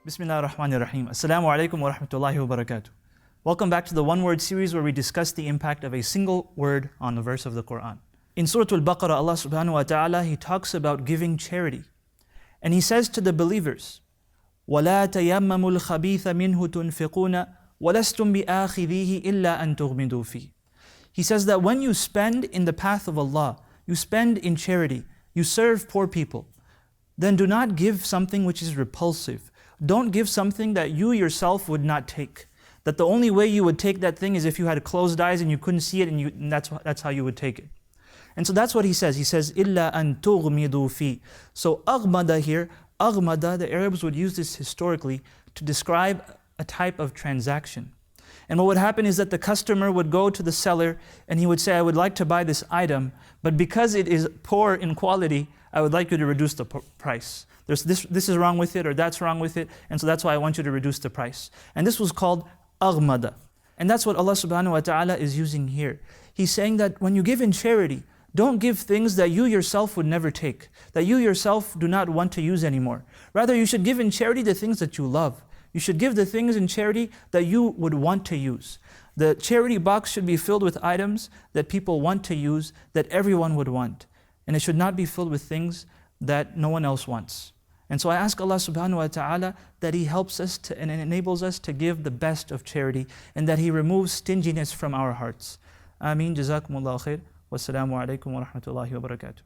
Bismillah ar-Rahman ar-Rahim. Assalamu alaikum wa rahmatullahi wa barakatuh. Welcome back to the one word series where we discuss the impact of a single word on a verse of the Quran. In Surah Al-Baqarah, Allah subhanahu wa ta'ala, He talks about giving charity. And He says to the believers, وَلَا تَيَمَّمُوا الْخَبِيثَ مِنْهُ تُنْفِقُونَ وَلَسْتُمْ بِآخِذِيهِ إِلَّا أَن تُغْمِضُوا فِيهِ. He says that when you spend in the path of Allah, you spend in charity, you serve poor people, then do not give something which is repulsive. Don't give something that you yourself would not take. That the only way you would take that thing is if you had closed eyes and you couldn't see it, and that's how you would take it. And so that's what he says. He says, إِلَّا أَن تُغْمِضُوا فِي. So Aghmada here, Aghmada, the Arabs would use this historically to describe a type of transaction. And what would happen is that the customer would go to the seller and he would say, I would like to buy this item, but because it is poor in quality, I would like you to reduce the price. This is wrong with it, or that's wrong with it, and so that's why I want you to reduce the price. And this was called Aghmada. And that's what Allah subhanahu wa ta'ala is using here. He's saying that when you give in charity, don't give things that you yourself would never take, that you yourself do not want to use anymore. Rather, you should give in charity the things that you love. You should give the things in charity that you would want to use. The charity box should be filled with items that people want to use, that everyone would want. And it should not be filled with things that no one else wants. And so I ask Allah subhanahu wa ta'ala that He helps us and enables us to give the best of charity, and that He removes stinginess from our hearts. Ameen. Jazakumullahu khair. Wassalamu alaikum wa rahmatullahi wa barakatuh.